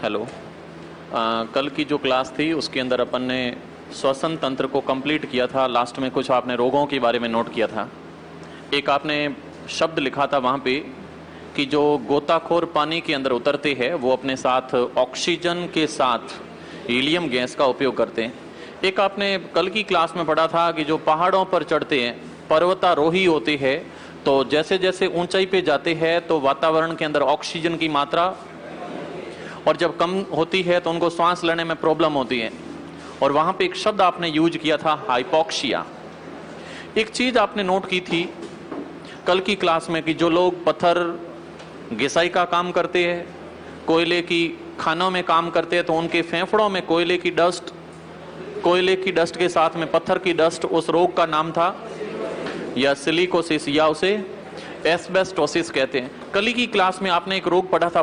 Hello. कल की जो क्लास थी उसके अंदर अपन ने श्वसन तंत्र को कंप्लीट किया था। लास्ट में कुछ आपने रोगों के बारे में नोट किया था। एक आपने शब्द लिखा था वहाँ पे कि जो गोताखोर पानी के अंदर उतरते हैं वो अपने साथ ऑक्सीजन के साथ हीलियम गैस का उपयोग करते हैं। एक आपने कल की क्लास में पढ़ा था कि जो पहाड़ों पर चढ़ते हैं, पर्वतारोही होते हैं, तो जैसे जैसे ऊंचाई पे जाते हैं तो वातावरण के अंदर ऑक्सीजन की मात्रा और जब कम होती है तो उनको सांस लेने में प्रॉब्लम होती है। और वहां पे एक शब्द आपने यूज किया था, हाइपोक्सिया। एक चीज आपने नोट की थी कल की क्लास में कि जो लोग पत्थर घिसाई का काम करते हैं, कोयले की खानों में काम करते हैं, तो उनके फेफड़ों में कोयले की डस्ट के साथ में पत्थर की डस्ट, उस रोग का नाम था या सिलिकोसिस या उसे एस्बेस्टोसिस कहते हैं। कल की क्लास में आपने एक रोग पढ़ा था,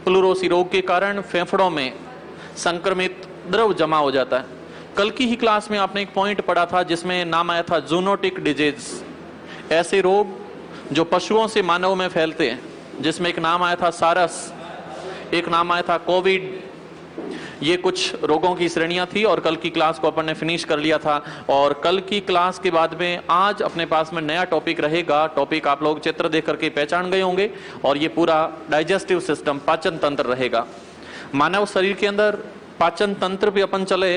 प्लूरोसी रोग के कारण फेफड़ों में संक्रमित द्रव जमा हो जाता है। कल की ही क्लास में आपने एक पॉइंट पढ़ा था जिसमें नाम आया था जूनोटिक डिजीज, ऐसे रोग जो पशुओं से मानव में फैलते हैं, जिसमें एक नाम आया था सारस, एक नाम आया था कोविड। ये कुछ रोगों की श्रेणियां थी और कल की क्लास को अपन ने फिनिश कर लिया था। और कल की क्लास के बाद में आज अपने पास में नया टॉपिक रहेगा। टॉपिक आप लोग चित्र देख करके पहचान गए होंगे, और ये पूरा डाइजेस्टिव सिस्टम, पाचन तंत्र रहेगा। मानव शरीर के अंदर पाचन तंत्र पे अपन चले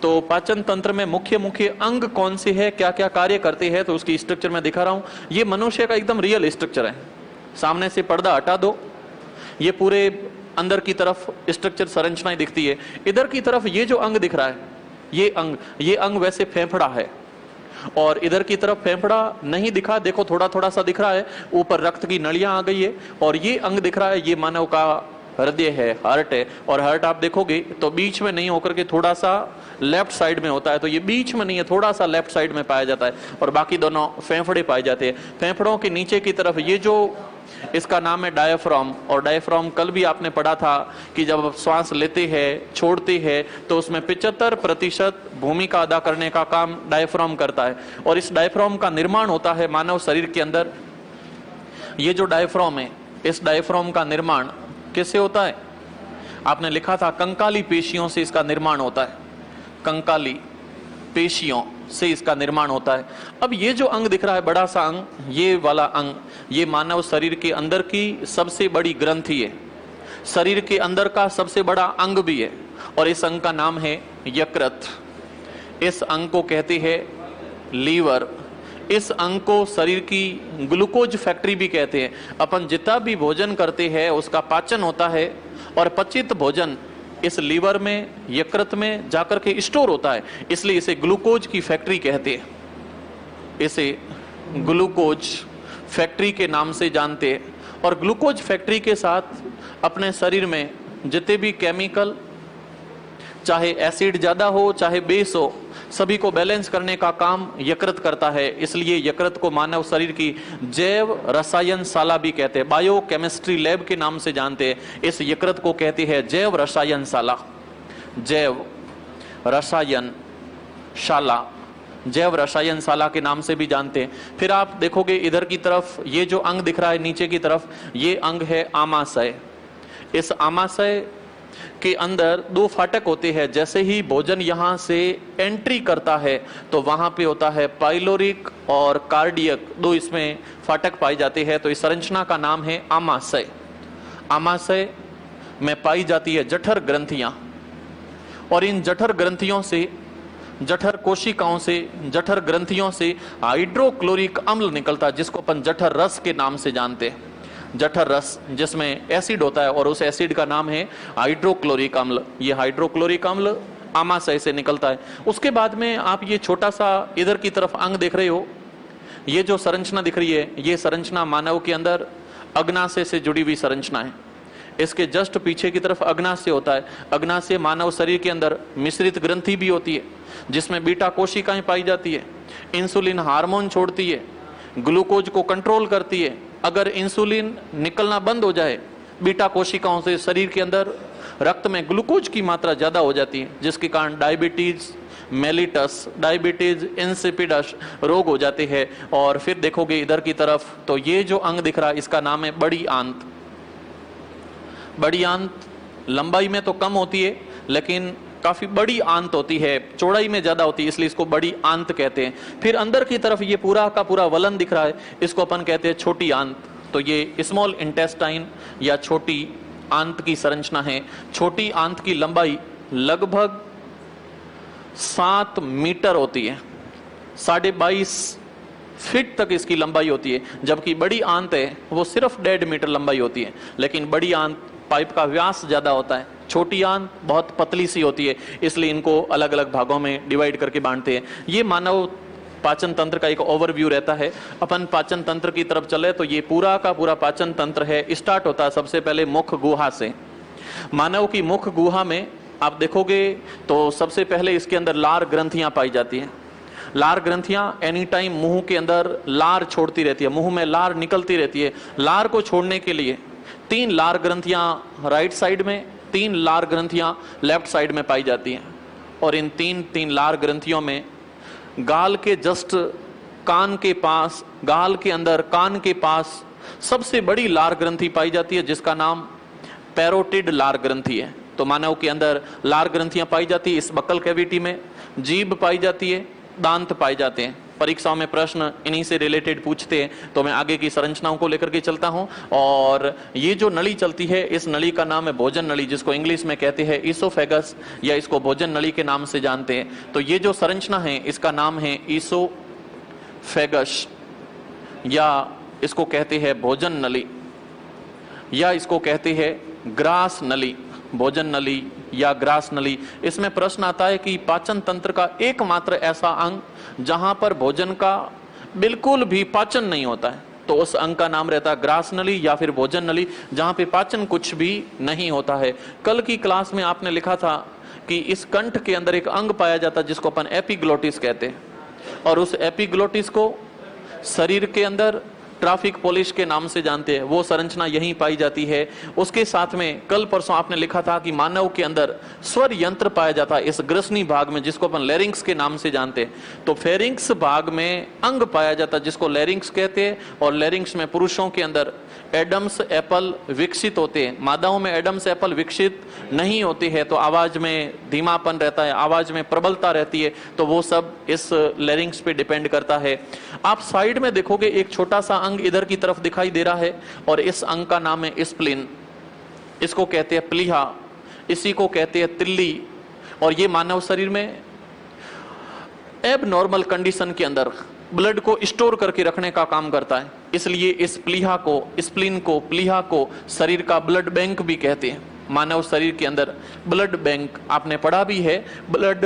तो पाचन तंत्र में मुख्य मुख्य अंग कौन से है, क्या क्या कार्य करते हैं, तो उसकी स्ट्रक्चर मैं दिखा रहा हूं। ये मनुष्य का एकदम रियल स्ट्रक्चर है। सामने से पर्दा हटा दो, ये पूरे अंदर की तरफ स्ट्रक्चर संरचनाएं दिखती है। इधर की तरफ ये जो अंग दिख रहा है, ये अंग वैसे फेफड़ा है, और इधर की तरफ फेफड़ा नहीं दिखा, देखो थोड़ा थोड़ा सा दिख रहा है, ऊपर रक्त की नलियां आ गई है। और ये अंग दिख रहा है, ये मानव का हृदय है, हार्ट है। और हार्ट आप देखोगे तो बीच में नहीं होकर के थोड़ा सा लेफ्ट साइड में होता है, तो ये बीच में नहीं है, थोड़ा सा लेफ्ट साइड में पाया जाता है, और बाकी दोनों फेफड़े पाए जाते हैं। फेफड़ों के नीचे की तरफ ये जो, इसका नाम है डायफ्राम। और डायफ्राम कल भी आपने पढ़ा था कि जब श्वास लेते हैं, छोड़ते हैं, तो उसमें 75% भूमिका अदा करने का काम डायफ्राम करता है। और इस डायफ्राम का निर्माण होता है मानव शरीर के अंदर। ये जो डायफ्राम है, इस डायफ्राम का निर्माण किससे होता है? आपने लिखा था कंकाली पेशियों से इसका निर्माण होता है, कंकाली पेशियों से इसका निर्माण होता है। अब ये जो अंग दिख रहा है, बड़ा सा अंग, ये वाला अंग, ये मानव शरीर के अंदर की सबसे बड़ी ग्रंथि है, शरीर के अंदर का सबसे बड़ा अंग भी है, और इस अंग का नाम है यकृत। इस अंग को कहते हैं लीवर। इस अंग को शरीर की ग्लूकोज फैक्ट्री भी कहते हैं। अपन जितना भी भोजन करते हैं उसका पाचन होता है, और पचित भोजन इस लीवर में, यकृत में जाकर के स्टोर होता है, इसलिए इसे ग्लूकोज की फैक्ट्री कहते हैं। इसे ग्लूकोज फैक्ट्री के नाम से जानते हैं। और ग्लूकोज फैक्ट्री के साथ अपने शरीर में जितने भी केमिकल, चाहे एसिड ज्यादा हो चाहे बेस हो, सभी को बैलेंस करने का काम यकृत करता है। इसलिए यकृत को मानव शरीर की जैव रसायनशाला भी कहते हैं, बायो केमिस्ट्री लैब के नाम से जानते हैं। इस यकृत को कहते हैं जैव रसायनशाला, जैव रसायनशाला, जैव रसायनशाला के नाम से भी जानते हैं। फिर आप देखोगे इधर की तरफ ये जो अंग दिख रहा है नीचे की तरफ, ये अंग है आमाशय। इस आमाशय के अंदर दो फाटक होते हैं। जैसे ही भोजन यहां से एंट्री करता है तो वहां पे होता है पाइलोरिक और कार्डियक, दो इसमें फाटक पाए जाते हैं। तो इस संरचना का नाम है आमाशय। आमाशय में पाई जाती है जठर ग्रंथियां, और इन जठर ग्रंथियों से, जठर कोशिकाओं से, जठर ग्रंथियों से हाइड्रोक्लोरिक अम्ल निकलता है, जिसको अपन जठर रस के नाम से जानते हैं। जठर रस जिसमें एसिड होता है, और उस एसिड का नाम है हाइड्रोक्लोरिक अम्ल। ये हाइड्रोक्लोरिक अम्ल आमाशय से निकलता है। उसके बाद में आप ये छोटा सा इधर की तरफ अंग देख रहे हो, ये जो संरचना दिख रही है, ये संरचना मानव के अंदर अग्नाशय से जुड़ी हुई संरचना है। इसके जस्ट पीछे की तरफ अग्नाशय होता है। अग्नाशय मानव शरीर के अंदर मिश्रित ग्रंथि भी होती है, जिसमें बीटा कोशिकाएं पाई जाती है। इंसुलिन हार्मोन छोड़ती है, ग्लूकोज को कंट्रोल करती है। अगर इंसुलिन निकलना बंद हो जाए बीटा कोशिकाओं से, शरीर के अंदर रक्त में ग्लूकोज की मात्रा ज्यादा हो जाती है, जिसके कारण डायबिटीज मेलिटस, डायबिटीज इंसिपिडस रोग हो जाते हैं। और फिर देखोगे इधर की तरफ तो ये जो अंग दिख रहा है इसका नाम है बड़ी आंत। बड़ी आंत लंबाई में तो कम होती है, लेकिन काफी बड़ी आंत होती है, चौड़ाई में ज्यादा होती है, इसलिए इसको बड़ी आंत कहते हैं। फिर अंदर की तरफ ये पूरा का पूरा वलन दिख रहा है, इसको अपन कहते हैं छोटी आंत। तो ये स्मॉल इंटेस्टाइन या छोटी आंत की संरचना है। छोटी आंत की लंबाई लगभग 7 मीटर होती है, 22.5 फीट तक इसकी लंबाई होती है, जबकि बड़ी आंत है वो सिर्फ 1.5 मीटर लंबाई होती है। लेकिन बड़ी आंत पाइप का व्यास ज्यादा होता है, छोटी आंत बहुत पतली सी होती है, इसलिए इनको अलग अलग भागों में डिवाइड करके बांटते हैं। ये मानव पाचन तंत्र का एक ओवरव्यू रहता है। अपन पाचन तंत्र की तरफ चले तो ये पूरा का पूरा पाचन तंत्र है, स्टार्ट होता है सबसे पहले मुख गुहा से। मानव की मुख गुहा में आप देखोगे तो सबसे पहले इसके अंदर लार ग्रंथियां पाई जाती हैं। लार ग्रंथियां एनी टाइम मुंह के अंदर लार छोड़ती रहती है, मुंह में लार निकलती रहती है। लार को छोड़ने के लिए 3 लार ग्रंथियां राइट साइड में, 3 लार ग्रंथियां लेफ्ट साइड में पाई जाती हैं। और इन 3 लार ग्रंथियों में गाल के जस्ट कान के पास, गाल के अंदर कान के पास सबसे बड़ी लार ग्रंथि पाई जाती है, जिसका नाम पैरोटिड लार ग्रंथि है। तो मानव के अंदर लार ग्रंथियां पाई जाती है। इस बक्कल कैविटी में जीभ पाई जाती है, दांत पाए जाते हैं। परीक्षाओं में प्रश्न इन्हीं से रिलेटेड पूछते हैं, तो मैं आगे की संरचनाओं को लेकर के चलता हूं। और ये जो नली चलती है, इस नली का नाम है भोजन नली, जिसको इंग्लिश में कहते हैं ईसोफेगस, या इसको भोजन नली के नाम से जानते हैं। तो ये जो संरचना है इसका नाम है ईसोफेगस, या इसको कहते हैं भोजन नली, या इसको कहते हैं ग्रास नली, भोजन नली या ग्रास नली। इसमें प्रश्न आता है कि पाचन तंत्र का एकमात्र ऐसा अंग जहां पर भोजन का बिल्कुल भी पाचन नहीं होता है, तो उस अंग का नाम रहता है ग्रास नली या फिर भोजन नली, जहां पे पाचन कुछ भी नहीं होता है। कल की क्लास में आपने लिखा था कि इस कंठ के अंदर एक अंग पाया जाता है जिसको अपन एपिग्लोटिस कहते हैं, और उस एपिग्लोटिस को शरीर के अंदर ट्रैफिक पॉलिश के नाम से जानते हैं। वो संरचना यहीं पाई जाती है। उसके साथ में कल परसों आपने लिखा था कि मानव के अंदर स्वर यंत्र पाया जाता है इस ग्रसनी भाग में, जिसको अपन लैरिंक्स के नाम से जानते हैं। तो फेरिंक्स भाग में अंग पाया जाता है जिसको लैरिंक्स कहते हैं, और लैरिंक्स में पुरुषों के अंदर एडम्स एप्पल विकसित होते हैं। मादाओं में एडम्स एप्पल विकसित नहीं होती है, तो आवाज में धीमापन रहता है, आवाज में प्रबलता रहती है, तो वो सब इस लैरिंक्स पे डिपेंड करता है। आप साइड में देखोगे एक छोटा सा अंग इधर की तरफ दिखाई दे रहा है, और इस अंग का नाम है स्प्लीन। इसको कहते हैं प्लीहा, इसी को कहते हैं तिल्ली। और ये मानव शरीर में एबनॉर्मल कंडीशन के अंदर ब्लड को स्टोर करके रखने का काम करता है, इसलिए इस प्लीहा को, स्प्लीन को, प्लीहा को शरीर का ब्लड बैंक भी कहते हैं। मानव शरीर के अंदर ब्लड बैंक आपने पढ़ा भी है, ब्लड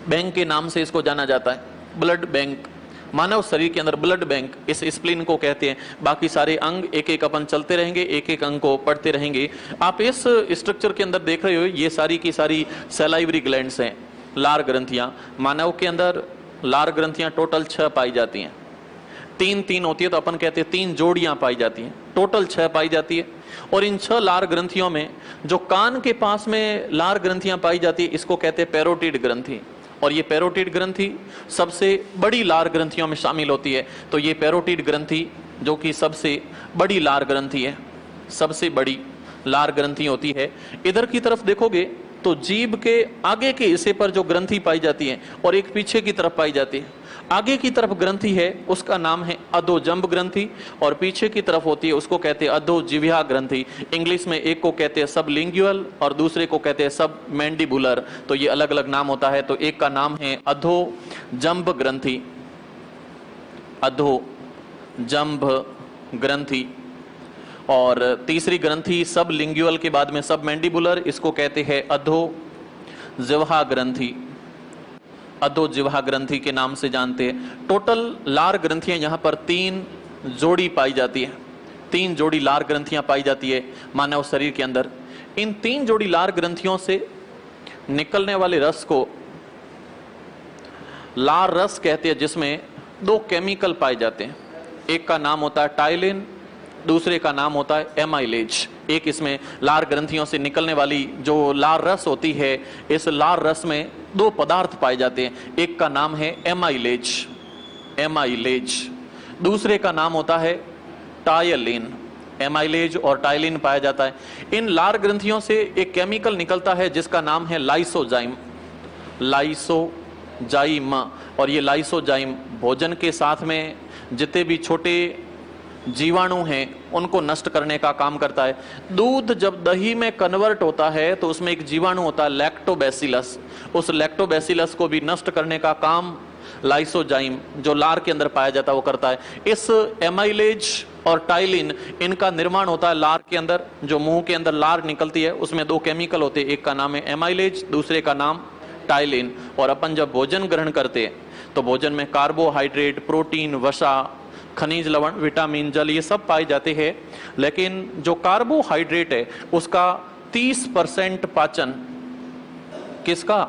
बैंक के नाम से इसको जाना जाता है। ब्लड बैंक, मानव शरीर के अंदर ब्लड बैंक इस स्प्लीन को कहते हैं। बाकी सारे अंग एक एक अपन चलते रहेंगे, एक एक अंग को पढ़ते रहेंगे। आप इस स्ट्रक्चर के अंदर देख रहे हो, ये सारी की सारी सलाइवरी ग्लैंड्स हैं, लार ग्रंथियां। मानव के अंदर लार ग्रंथियां टोटल 6 पाई जाती हैं। 3 होती है, तो अपन कहते हैं 3 जोड़ियां पाई जाती हैं, टोटल 6 पाई जाती है। और इन 6 लार ग्रंथियों में जो कान के पास में लार ग्रंथियां पाई जाती है, इसको कहते हैं पैरोटिड ग्रंथि। और ये पैरोटिड ग्रंथि सबसे बड़ी लार ग्रंथियों में शामिल होती है। तो ये पैरोटिड ग्रंथि जो कि सबसे बड़ी लार ग्रंथि है, सबसे बड़ी लार ग्रंथि होती है। इधर की तरफ देखोगे तो जीभ के आगे के हिस्से पर जो ग्रंथि पाई जाती है, और एक पीछे की तरफ पाई जाती है। आगे की तरफ ग्रंथि है उसका नाम है अधोजंब ग्रंथि, और पीछे की तरफ होती है उसको कहते हैं अधोजिह्वा ग्रंथि। इंग्लिश में एक को कहते हैं सबलिंगुअल और दूसरे को कहते हैं सब मैंडिबुलर, तो ये अलग अलग नाम होता है। तो एक का नाम है अधोजंब ग्रंथि, अधोजंब ग्रंथि, और तीसरी ग्रंथि सब लिंगुअल के बाद में सब मैंडिबुलर, इसको कहते हैं अधोजिह्वा ग्रंथि, अधोजिह्वा ग्रंथि के नाम से जानते हैं। टोटल लार ग्रंथियां यहाँ पर 3 जोड़ी पाई जाती है, 3 जोड़ी लार ग्रंथियां पाई जाती है मानव शरीर के अंदर। इन 3 जोड़ी लार ग्रंथियों से निकलने वाले रस को लार रस कहते हैं, जिसमें 2 केमिकल पाए जाते हैं। एक का नाम होता है टाइलिन, दूसरे का नाम होता है एमाइलेज। एक इसमें लार ग्रंथियों से निकलने वाली जो लार रस होती है, इस लार रस में 2 पदार्थ पाए जाते हैं। एक का नाम है एमाइलेज, एमाइलेज, दूसरे का नाम होता है टायलिन, एमाइलेज और टाइलिन पाया जाता है। इन लार ग्रंथियों से एक केमिकल निकलता है जिसका नाम है लाइसोजाइम, लाइसोजाइम। और ये लाइसोजाइम भोजन के साथ में जितने भी छोटे जीवाणु हैं उनको नष्ट करने का काम करता है। दूध जब दही में कन्वर्ट होता है तो उसमें एक जीवाणु होता है लैक्टोबैसिलस, उस लैक्टोबैसिलस को भी नष्ट करने का काम लाइसोजाइम जो लार के अंदर पाया जाता है वो करता है। इस एमाइलेज और टाइलिन इनका निर्माण होता है लार के अंदर। जो मुंह के अंदर लार निकलती है उसमें दो केमिकल होते हैं, एक का नाम है एमाइलेज, दूसरे का नाम टाइलिन। और अपन जब भोजन ग्रहण करते हैं तो भोजन में कार्बोहाइड्रेट, प्रोटीन, वसा, खनिज लवण, विटामिन, जल ये सब पाए जाते हैं। लेकिन जो कार्बोहाइड्रेट है उसका 30% पाचन किसका?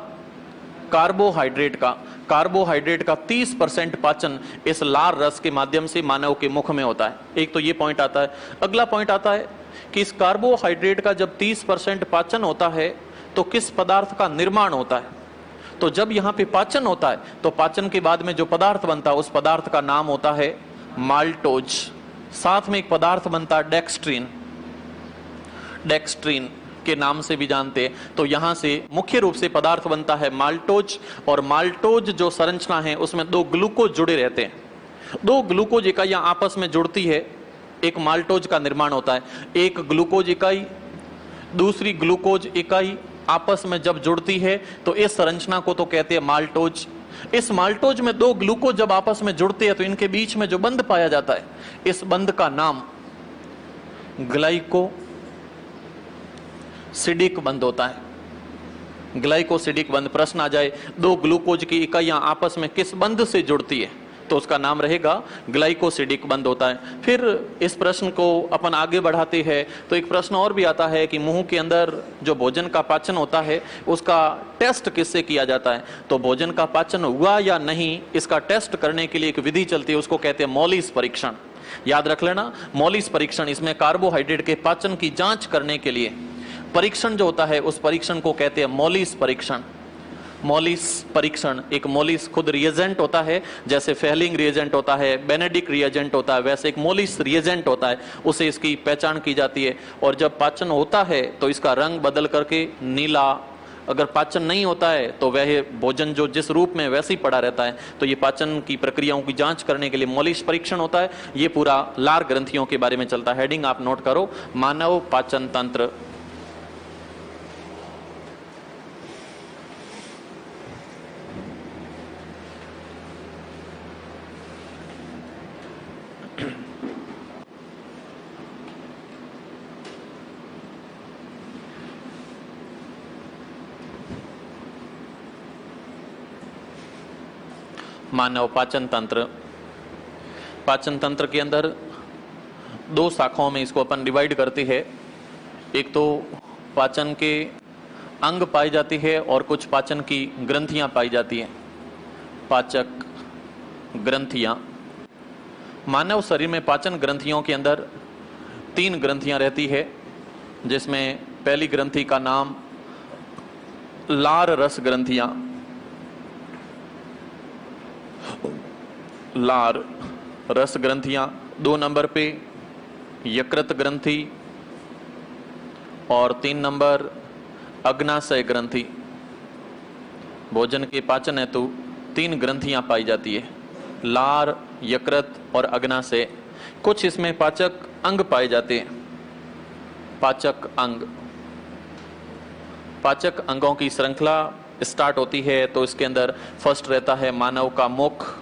कार्बोहाइड्रेट का। कार्बोहाइड्रेट का 30% पाचन इस लार रस के माध्यम से मानव के मुख में होता है। एक तो ये पॉइंट आता है। अगला पॉइंट आता है कि इस कार्बोहाइड्रेट का जब 30% पाचन होता है तो किस पदार्थ का निर्माण होता है? तो जब यहां पे पाचन होता है तो पाचन के बाद में जो पदार्थ बनता है उस पदार्थ का नाम होता है माल्टोज। साथ में एक पदार्थ बनता है डेक्स्ट्रीन, डेक्स्ट्रीन के नाम से भी जानते हैं। तो यहां से मुख्य रूप से पदार्थ बनता है माल्टोज। और माल्टोज जो संरचना है उसमें दो ग्लूकोज जुड़े रहते हैं। दो ग्लूकोज इकाइयां आपस में जुड़ती है, एक माल्टोज का निर्माण होता है। एक ग्लूकोज इकाई दूसरी ग्लूकोज इकाई आपस में जब जुड़ती है तो इस संरचना को तो कहते हैं माल्टोज। इस माल्टोज में दो ग्लूकोज जब आपस में जुड़ते हैं तो इनके बीच में जो बंध पाया जाता है इस बंध का नाम ग्लाइकोसिडिक बंध होता है। ग्लाइकोसिडिक बंध। प्रश्न आ जाए दो ग्लूकोज की इकाइयां आपस में किस बंध से जुड़ती है तो उसका नाम रहेगा ग्लाइकोसिडिक बंध होता है। फिर इस प्रश्न को अपन आगे बढ़ाते हैं तो एक प्रश्न और भी आता है कि मुंह के अंदर जो भोजन का पाचन होता है उसका टेस्ट किससे किया जाता है? तो भोजन का पाचन हुआ या नहीं इसका टेस्ट करने के लिए एक विधि चलती है, उसको कहते हैं मॉलिस परीक्षण। याद रख लेना, मॉलिस परीक्षण। इसमें कार्बोहाइड्रेट के पाचन की जांच करने के लिए परीक्षण जो होता है उस परीक्षण को कहते हैं मॉलिस परीक्षण। मॉलिस परीक्षण। एक मॉलिस खुद रिएजेंट होता है, जैसे फेहलिंग रिएजेंट होता है, बेनेडिक्ट रिएजेंट होता है, वैसे एक मॉलिस रिएजेंट होता है, उसे इसकी पहचान की जाती है। और जब पाचन होता है तो इसका रंग बदल करके नीला, अगर पाचन नहीं होता है तो वह भोजन जो जिस रूप में वैसे ही पड़ा रहता है। तो ये पाचन की प्रक्रियाओं की जांच करने के लिए मॉलिस परीक्षण होता है। ये पूरा लार ग्रंथियों के बारे में चलता है। हेडिंग आप नोट करो, मानव पाचन तंत्र। मानव पाचन तंत्र। पाचन तंत्र के अंदर दो शाखाओं में इसको अपन डिवाइड करते हैं। एक तो पाचन के अंग पाई जाती है और कुछ पाचन की ग्रंथियां पाई जाती हैं। पाचक ग्रंथियां। मानव शरीर में पाचन ग्रंथियों के अंदर 3 ग्रंथियां रहती है, जिसमें पहली ग्रंथि का नाम लार रस ग्रंथियां, लार रस ग्रंथियां। 2 नंबर पे यकृत ग्रंथि और 3 नंबर अग्नाशय ग्रंथि। भोजन के पाचन हेतु 3 ग्रंथियां पाई जाती है, लार, यकृत और अग्नाशय। कुछ इसमें पाचक अंग पाए जाते हैं। पाचक अंग। पाचक अंगों की श्रृंखला स्टार्ट होती है तो इसके अंदर फर्स्ट रहता है मानव का मुख,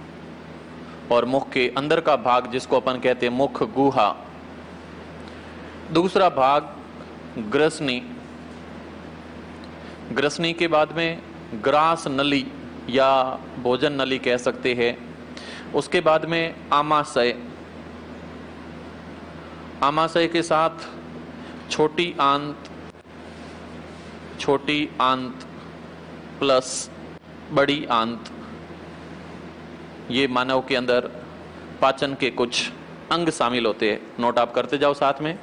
और मुख के अंदर का भाग जिसको अपन कहते हैं मुख गुहा। दूसरा भाग ग्रसनी। ग्रसनी के बाद में ग्रास नली या भोजन नली कह सकते हैं। उसके बाद में आमाशय। आमाशय के साथ छोटी आंत, छोटी आंत प्लस बड़ी आंत। ये मानव के अंदर पाचन के कुछ अंग शामिल होते हैं। नोट आप करते जाओ साथ में।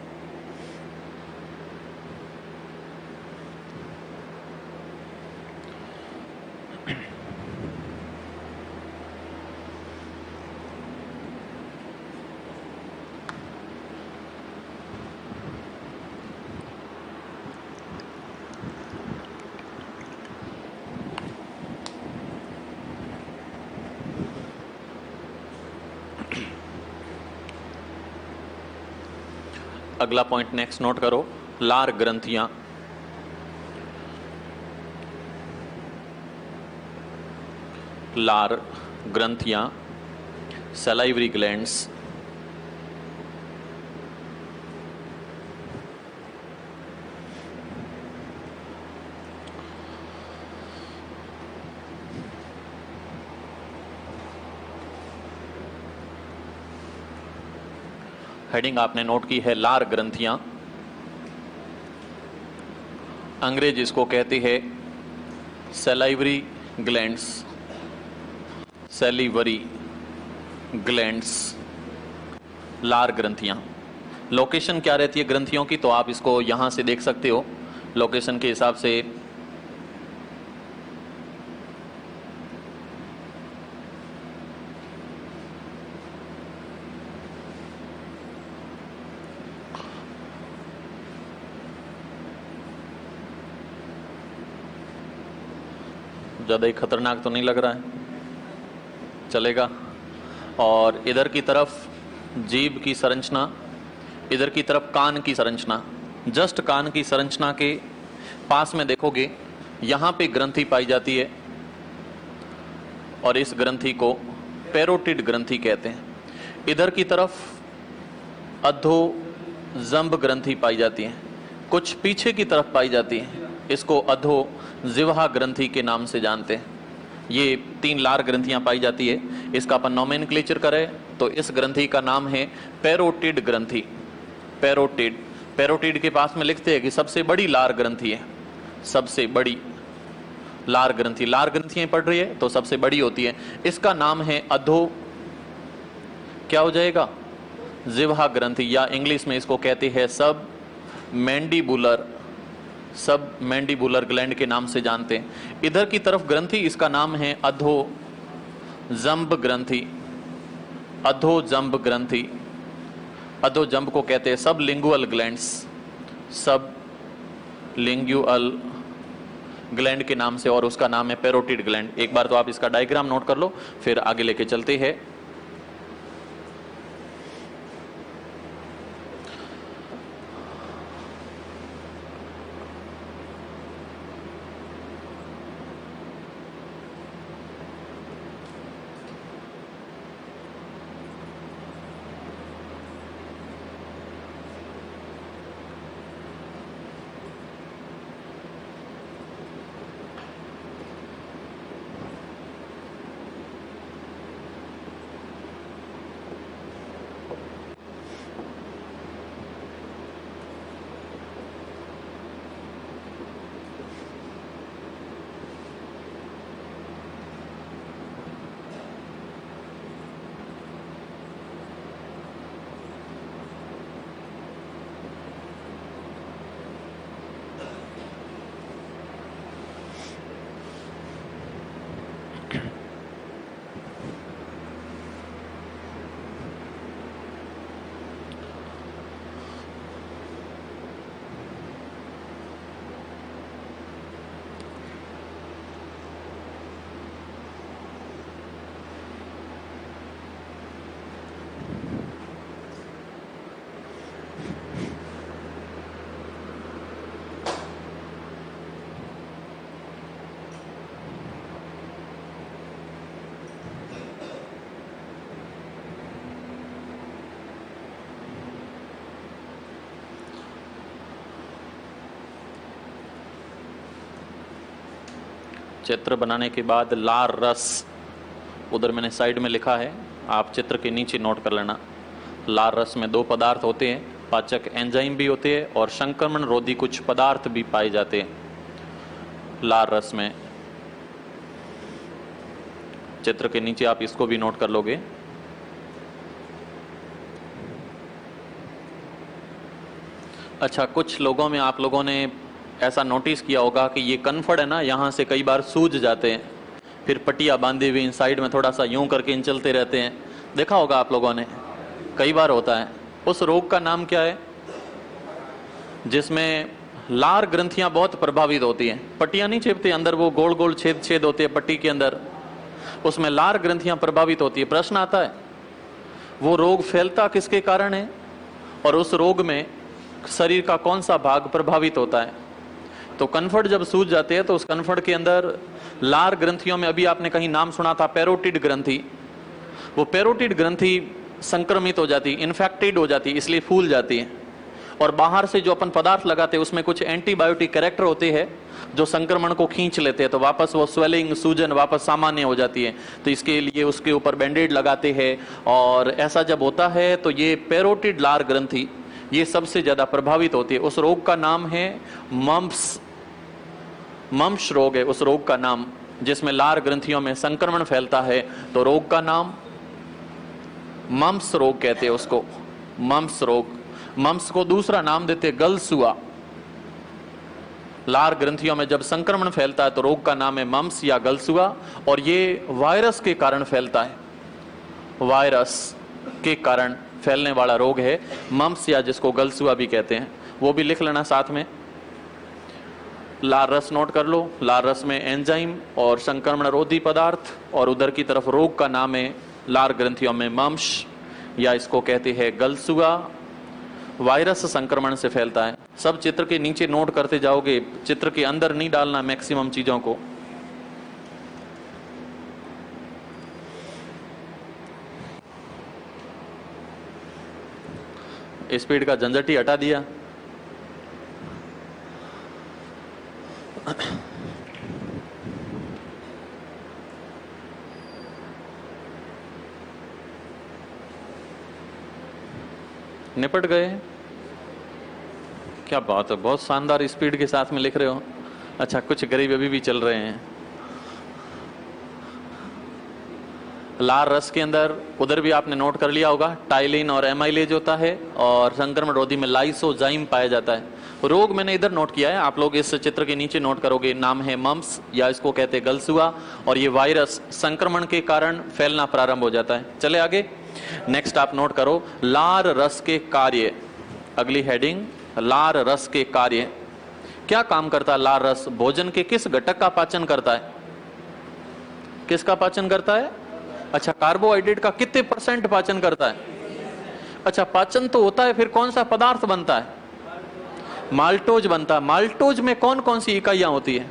अगला पॉइंट नेक्स्ट नोट करो, लार ग्रंथियां। लार ग्रंथियां, सलाइवरी ग्लैंड्स, हेडिंग आपने नोट की है लार ग्रंथियां। अंग्रेज इसको कहती है सलाइवरी ग्लैंड्स, सैलिवरी ग्लैंड्स, लार ग्रंथियां। लोकेशन क्या रहती है ग्रंथियों की, तो आप इसको यहां से देख सकते हो लोकेशन के हिसाब से। ज्यादा ही खतरनाक तो नहीं लग रहा है, चलेगा। और इधर की तरफ जीभ की संरचना, इधर की तरफ कान की संरचना। जस्ट कान की संरचना के पास में देखोगे यहां पे ग्रंथि पाई जाती है और इस ग्रंथि को पैरोटिड ग्रंथि कहते हैं। इधर की तरफ अधोजंब ग्रंथि पाई जाती है, कुछ पीछे की तरफ पाई जाती है, इसको अधोजिह्वा ग्रंथि के नाम से जानते हैं। ये 3 लार ग्रंथियां पाई जाती है। इसका अपन नोमेनक्लेचर करें तो इस ग्रंथि का नाम है पैरोटिड ग्रंथि। पैरोटिड, पैरोटिड के पास में लिखते हैं कि सबसे बड़ी लार ग्रंथि है, सबसे बड़ी लार ग्रंथि। लार ग्रंथियां पढ़ रही है तो सबसे बड़ी होती है। इसका नाम है अधो, क्या हो जाएगा, जिह्वा ग्रंथि, या इंग्लिश में इसको कहते हैं सब मैंडिबुलर, सब मैंडिबुलर ग्लैंड के नाम से जानते हैं। इधर की तरफ ग्रंथि, इसका नाम है अधोजंब ग्रंथि, अधोजंब ग्रंथि। अधोजंब को कहते हैं सब लिंगुअल ग्लैंड्स, सब लिंगुअल ग्लैंड के नाम से, और उसका नाम है पैरोटिड ग्लैंड। एक बार तो आप इसका डायग्राम नोट कर लो, फिर आगे लेके चलते हैं। चित्र बनाने के बाद लार रस, उधर मैंने साइड में लिखा है, आप चित्र के नीचे नोट कर लेना। लार रस में 2 पदार्थ होते हैं, पाचक एंजाइम भी होते हैं और संक्रमण रोधी कुछ पदार्थ भी पाए जाते हैं लार रस में। चित्र के नीचे आप इसको भी नोट कर लोगे। अच्छा, कुछ लोगों में आप लोगों ने ऐसा नोटिस किया होगा कि ये कनफड़ है ना, यहाँ से कई बार सूज जाते हैं, फिर पट्टियाँ बांधी हुई इन साइड में थोड़ा सा यूं करके इन चलते रहते हैं, देखा होगा आप लोगों ने, कई बार होता है। उस रोग का नाम क्या है जिसमें लार ग्रंथियां बहुत प्रभावित होती हैं? पट्टियां नहीं चिपती, अंदर वो गोल गोल छेद छेद होते हैं पट्टी के अंदर, उसमें लार ग्रंथियां प्रभावित होती है। प्रश्न आता है वो रोग फैलता किसके कारण है, और उस रोग में शरीर का कौन सा भाग प्रभावित होता है? तो कनफड़ जब सूज जाते हैं तो उस कनफड़ के अंदर लार ग्रंथियों में, अभी आपने कहीं नाम सुना था पैरोटिड ग्रंथि, वो पैरोटिड ग्रंथि संक्रमित हो जाती, इन्फेक्टेड हो जाती, इसलिए फूल जाती है। और बाहर से जो अपन पदार्थ लगाते हैं उसमें कुछ एंटीबायोटिक कैरेक्टर होते हैं जो संक्रमण को खींच लेते हैं, तो वापस वो स्वेलिंग, सूजन वापस सामान्य हो जाती है। तो इसके लिए उसके ऊपर बैंडेड लगाते हैं। और ऐसा जब होता है तो ये पैरोटिड लार ग्रंथि ये सबसे ज्यादा प्रभावित होती है। उस रोग का नाम है मम्प्स, मम्प्स रोग है उस रोग का नाम, जिसमें लार ग्रंथियों में संक्रमण फैलता है। तो रोग का नाम मम्प्स रोग कहते हैं उसको, मम्प्स रोग। मम्प्स को दूसरा नाम देते गलसुआ। लार ग्रंथियों में जब संक्रमण फैलता है तो रोग का नाम है मम्प्स या गलसुआ। और ये वायरस के कारण फैलता है, वायरस के कारण फैलने वाला रोग है मम्प्स, या जिसको गलसुआ भी कहते हैं। वो भी लिख लेना साथ में। लार रस नोट कर लो। लार रस में एंजाइम और संक्रमण रोधी पदार्थ, और उधर की तरफ रोग का नाम है लार ग्रंथियों में मम्प्स, या इसको कहते हैं गलसुआ। वायरस संक्रमण से फैलता है। सब चित्र के नीचे नोट करते जाओगे, चित्र के अंदर नहीं डालना मैक्सिमम चीजों को। स्पीड का झंझट ही हटा दिया। निपट गए। क्या बात है, बहुत शानदार स्पीड के साथ में लिख रहे हो। अच्छा, कुछ गरीब अभी भी चल रहे हैं। लार रस के अंदर उधर भी आपने नोट कर लिया होगा, टाइलिन और एमाइलेज होता है, और संक्रमण रोधी में लाइसोजाइम पाया जाता है। रोग मैंने इधर नोट किया है, आप लोग इस चित्र के नीचे नोट करोगे। नाम है मम्प्स, या इसको कहते हैं गलसुआ, और ये वायरस संक्रमण के कारण फैलना प्रारंभ हो जाता है। चले आगे। नेक्स्ट आप नोट करो, लार रस के कार्य। अगली हेडिंग, लार रस के कार्य। क्या काम करता है लार रस? भोजन के किस घटक का पाचन करता है? किसका पाचन करता है? अच्छा, कार्बोहाइड्रेट का कितने % पाचन करता है? अच्छा, पाचन तो होता है, फिर कौन सा पदार्थ बनता है? माल्टोज बनता है। माल्टोज में कौन कौन सी इकाइयां होती है?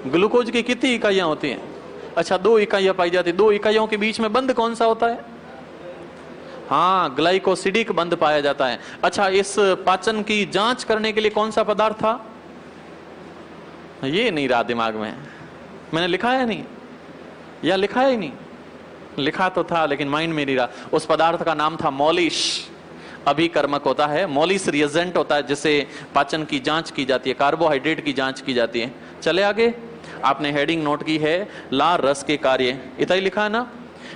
ग्लूकोज की कितनी इकाइयां होती हैं? अच्छा, 2 इकाइयां पाई जाती है। 2 इकाइयों के बीच में बंध कौन सा होता है? हाँ, ग्लाइकोसिडिक बंध पाया जाता है। अच्छा, इस पाचन की जांच करने के लिए कौन सा पदार्थ था? ये नहीं रहा दिमाग में। मैंने लिखा है नहीं, या लिखा है ही नहीं? लिखा तो था लेकिन माइंड में नहीं रहा। उस पदार्थ का नाम था मॉलिश। अभिकर्मक होता है, मॉलिश रिएजेंट होता है जिससे पाचन की जांच की जाती है, कार्बोहाइड्रेट की जांच की जाती है। चले आगे। आपने हेडिंग नोट की है, लार रस के कार्य। इतना ही लिखा है ना?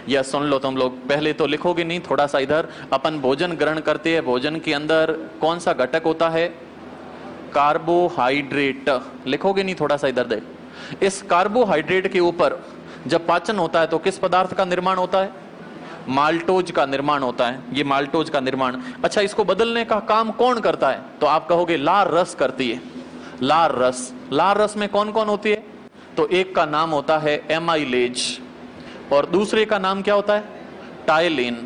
यह सुन लो तुम लोग, पहले तो लिखोगे नहीं, थोड़ा सा इधर। अपन भोजन ग्रहण करते हैं, भोजन के अंदर कौन सा घटक होता है? कार्बोहाइड्रेट। लिखोगे नहीं, थोड़ा सा इधर देख। इस कार्बोहाइड्रेट के ऊपर जब पाचन होता है तो किस पदार्थ का निर्माण होता है? माल्टोज का निर्माण होता है। ये माल्टोज का निर्माण। अच्छा, इसको बदलने का काम कौन करता है? तो आप कहोगे लार रस करती है। लार रस। लार रस में कौन कौन होती है? तो एक का नाम होता है एमाइलेज, और दूसरे का नाम क्या होता है? टाइलिन।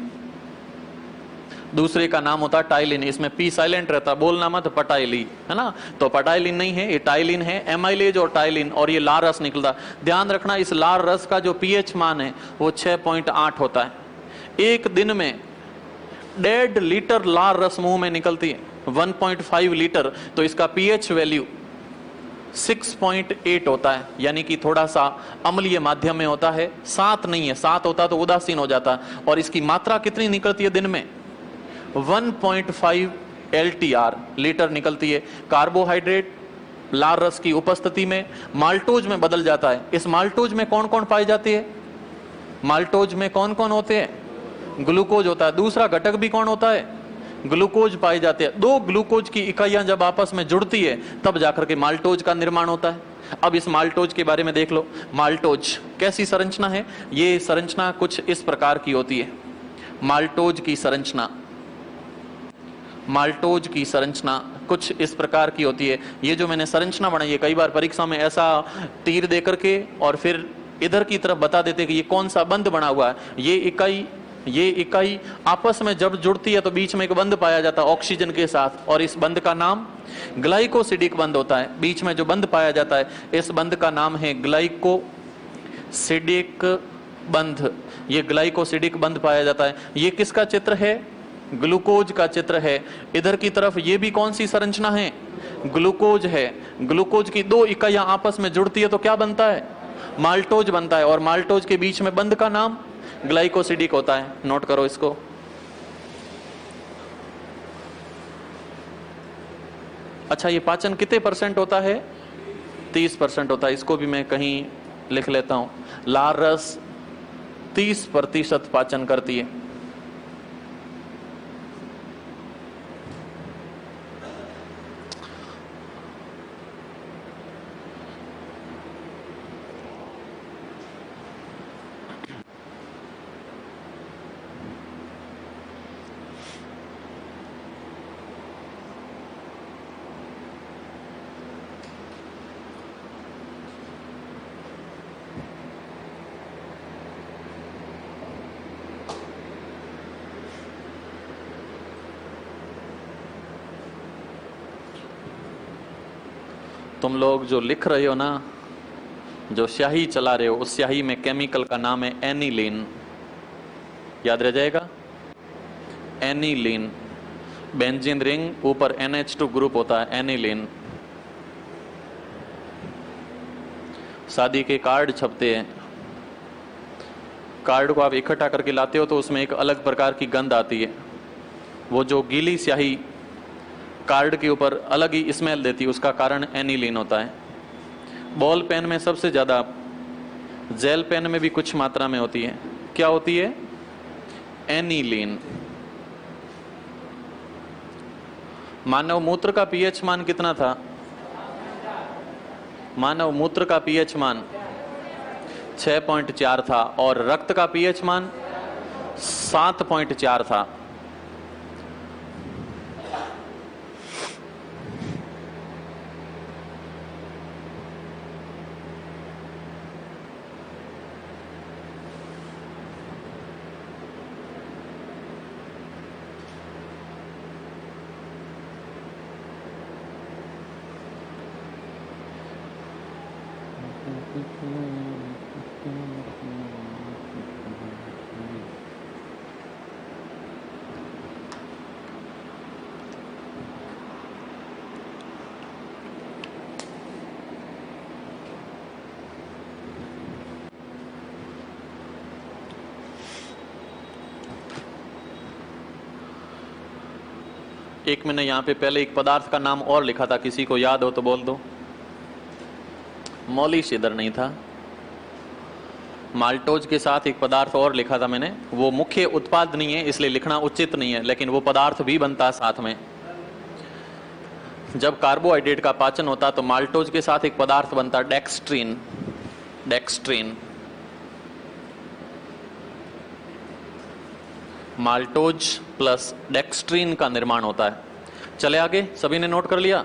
दूसरे का नाम होता है टाइलिन। इसमें पी साइलेंट रहता, बोलना मत, पटाइली, है ना? तो पटाइलिन नहीं है, ये टाइलिन है। एमाइलेज और टाइलिन, और ये लार रस निकलता। ध्यान रखना, इस लार रस का जो पीएच मान है वो 6.8 होता है। एक दिन में 1.5 लीटर लार रस मुंह में निकलती है, 1.5 लीटर। तो इसका पीएच वैल्यू 6.8 होता है, यानी कि थोड़ा सा अम्लीय माध्यम में होता है। 7 नहीं है, 7 होता तो उदासीन हो जाता। और इसकी मात्रा कितनी निकलती है दिन में? 1.5 LTR लीटर निकलती है। कार्बोहाइड्रेट लार रस की उपस्थिति में माल्टोज में बदल जाता है। इस माल्टोज में कौन कौन पाई जाती है? माल्टोज में कौन कौन होते हैं? ग्लूकोज होता है। दूसरा घटक भी कौन होता है? ग्लूकोज पाए जाते हैं। 2 ग्लूकोज की इकाइयां जब आपस में जुड़ती है तब जाकर के माल्टोज का निर्माण होता है। अब इस माल्टोज के बारे में देख लो। माल्टोज कैसी संरचना है? ये संरचना कुछ इस प्रकार की होती है। माल्टोज की संरचना, माल्टोज की संरचना कुछ इस प्रकार की होती है। ये जो मैंने संरचना बनाई है, कई बार परीक्षा में ऐसा तीर दे करके और फिर इधर की तरफ बता देते कि ये कौन सा बंध बना हुआ है। ये इकाई ये इकाई आपस में जब जुड़ती है तो बीच में एक बंध पाया जाता है ऑक्सीजन के साथ, और इस बंध का नाम ग्लाइकोसिडिक बंध होता है। बीच में जो बंध पाया जाता है इस बंध का नाम है ग्लाइकोसिडिक बंध। ये ग्लाइकोसिडिक बंध पाया जाता है। ये किसका चित्र है? ग्लूकोज का चित्र है। इधर की तरफ ये भी कौन सी संरचना है? ग्लूकोज है। ग्लूकोज की दो इकाइयां आपस में जुड़ती है तो क्या बनता है? माल्टोज बनता है, और माल्टोज के बीच में बंध का नाम ग्लाइकोसिडिक होता है। नोट करो इसको। अच्छा, ये पाचन कितने परसेंट होता है? 30% होता है। इसको भी मैं कहीं लिख लेता हूं। लार रस 30% पाचन करती है। तुम लोग जो लिख रहे हो ना, जो स्याही चला रहे हो, उस स्याही में केमिकल का नाम है एनिलीन। याद रह जाएगा? एनिलीन। बेंजीन रिंग, ऊपर NH2 ग्रुप होता है, एनिलीन। शादी के कार्ड छपते हैं, कार्ड को आप इकट्ठा करके लाते हो तो उसमें एक अलग प्रकार की गंध आती है। वो जो गीली स्याही कार्ड के ऊपर अलग ही स्मेल देती है, उसका कारण एनिलीन होता है। बॉल पेन में सबसे ज्यादा, जेल पेन में भी कुछ मात्रा में होती है। क्या होती है? एनिलीन। मानव मूत्र का पीएच मान कितना था? मानव मूत्र का पीएच मान 6.4 था, और रक्त का पीएच मान 7.4 था। एक मैंने यहां पे पहले एक पदार्थ का नाम और लिखा था, किसी को याद हो तो बोल दो। मॉलिश इधर नहीं था। माल्टोज के साथ एक पदार्थ और लिखा था मैंने, वो मुख्य उत्पाद नहीं है इसलिए लिखना उचित नहीं है, लेकिन वो पदार्थ भी बनता है साथ में। जब कार्बोहाइड्रेट का पाचन होता तो माल्टोज के साथ एक पदार्थ बनता, डेक्स्ट्रीन। डेक्स्ट्रीन, माल्टोज प्लस डेक्स्ट्रीन का निर्माण होता है। चले आगे, सभी ने नोट कर लिया?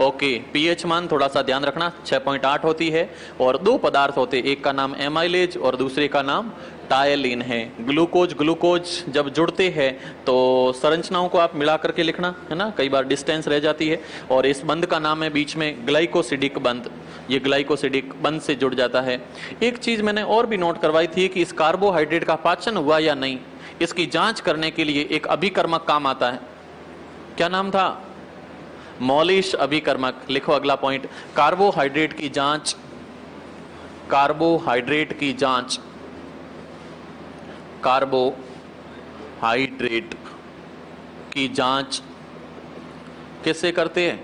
ओके। पीएच मान थोड़ा सा ध्यान रखना, 6.8 होती है, और दो पदार्थ होते, एक का नाम एमाइलेज और दूसरे का नाम टायलिन है। ग्लूकोज ग्लूकोज जब जुड़ते हैं तो संरचनाओं को आप मिला करके लिखना है ना, कई बार डिस्टेंस रह जाती है। और इस बंध का नाम है बीच में ग्लाइकोसिडिक बंध। ये ग्लाइकोसिडिक बंध से जुड़ जाता है। एक चीज मैंने और भी नोट करवाई थी कि इस कार्बोहाइड्रेट का पाचन हुआ या नहीं, इसकी जांच करने के लिए एक अभिकर्मक काम आता है। क्या नाम था? मॉलिश अभिकर्मक। लिखो अगला पॉइंट, कार्बोहाइड्रेट की जांच। कार्बोहाइड्रेट की जांच, कार्बोहाइड्रेट की जांच किससे करते हैं?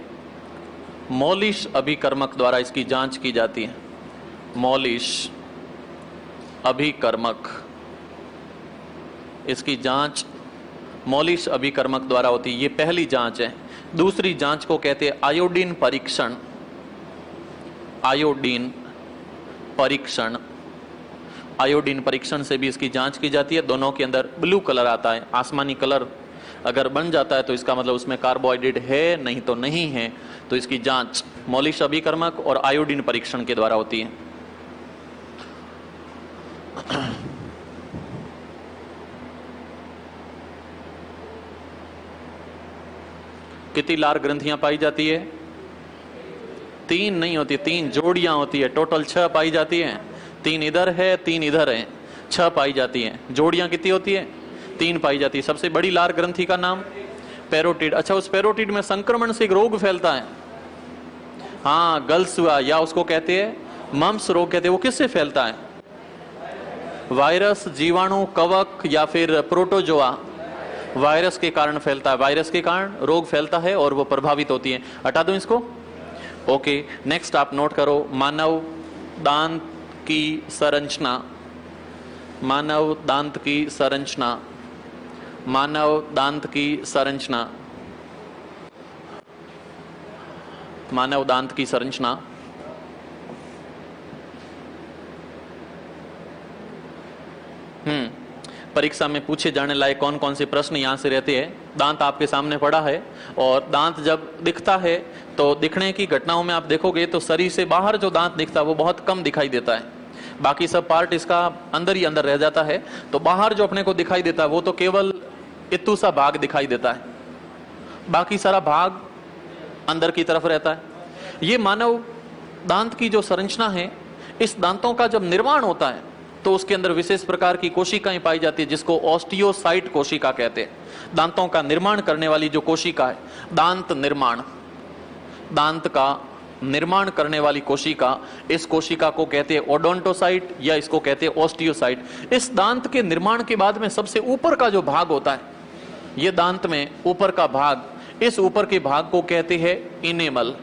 मॉलिश अभिकर्मक द्वारा इसकी जांच की जाती है। मॉलिश अभिकर्मक, इसकी जांच मॉलिश अभिकर्मक द्वारा होती है। ये पहली जांच है। दूसरी जांच को कहते हैं आयोडीन परीक्षण। आयोडीन परीक्षण, आयोडीन परीक्षण से भी इसकी जांच की जाती है। दोनों के अंदर ब्लू कलर आता है, आसमानी कलर अगर बन जाता है तो इसका मतलब उसमें कार्बोहाइड्रेट है, नहीं तो नहीं है। तो इसकी जांच मॉलिश अभिकर्मक और आयोडीन परीक्षण के द्वारा होती है। कितनी लार ग्रंथियां पाई जाती है? 3 नहीं होती, 3 जोड़ियां होती है, टोटल 6 पाई जाती हैं। 3 इधर है, 3 इधर है, 6 पाई जाती हैं। जोड़ियां कितनी होती है? 3 पाई जाती है। सबसे बड़ी लार ग्रंथि का नाम पैरोटिड। अच्छा, उस पैरोटिड में संक्रमण से एक रोग फैलता है, हाँ गल्स हुआ, या उसको कहते हैं मम्स रोग कहते हैं। वो किससे फैलता है? वायरस, जीवाणु, कवक या फिर प्रोटोजोआ? वायरस के कारण फैलता है। वायरस के कारण रोग फैलता है और वो प्रभावित होती है। हटा दो इसको। ओके, नेक्स्ट आप नोट करो, मानव दांत की संरचना। मानव दांत की संरचना। मानव दांत की संरचना। मानव दांत की संरचना। परीक्षा में पूछे जाने लायक कौन कौन से प्रश्न यहां से रहते हैं? दांत आपके सामने पड़ा है, और दांत जब दिखता है तो दिखने की घटनाओं में आप देखोगे तो शरीर से बाहर जो दांत दिखता है वो बहुत कम दिखाई देता है। बाकी सब पार्ट इसका अंदर ही अंदर रह जाता है। तो बाहर जो अपने को दिखाई देता है वो तो केवल इतू सा भाग दिखाई देता है, बाकी सारा भाग अंदर की तरफ रहता है। ये मानव दांत की जो संरचना है, इस दांतों का जब निर्माण होता है तो उसके अंदर विशेष प्रकार की कोशिकाएं पाई जाती है, जिसको ऑस्टियोसाइट कोशिका कहते हैं। दांतों का निर्माण करने वाली जो कोशिका है, दांत निर्माण, दांत का निर्माण करने वाली कोशिका, इस कोशिका को कहते हैं ओडोंटोसाइट या इसको कहते हैं ऑस्टियोसाइट। इस दांत के निर्माण के बाद में सबसे ऊपर का जो भाग होता है, ये दांत में ऊपर का भाग, इस ऊपर के भाग को कहते हैं इनेमल।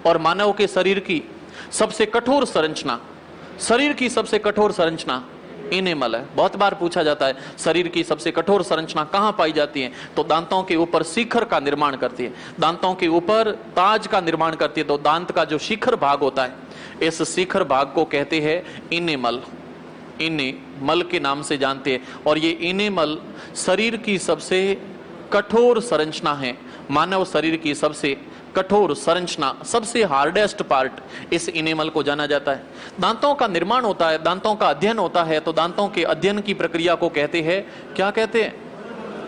और मानव के शरीर की सबसे कठोर संरचना, शरीर की सबसे कठोर संरचना इनेमल है। बहुत बार पूछा जाता है शरीर की सबसे कठोर संरचना कहां पाई जाती है, तो दांतों के ऊपर शिखर का निर्माण करती है, दांतों के ऊपर ताज का निर्माण करती है। तो दांत का जो शिखर भाग होता है, इस शिखर भाग को कहते हैं इनेमल। इनेमल के नाम से जानते हैं। और ये इनेमल शरीर की सबसे कठोर संरचना है। मानव शरीर की सबसे कठोर संरचना, सबसे हार्डेस्ट पार्ट, इस इनेमल को जाना जाता है। दांतों का निर्माण होता है, दांतों का अध्ययन होता है, तो दांतों के अध्ययन की प्रक्रिया को कहते हैं, क्या कहते हैं?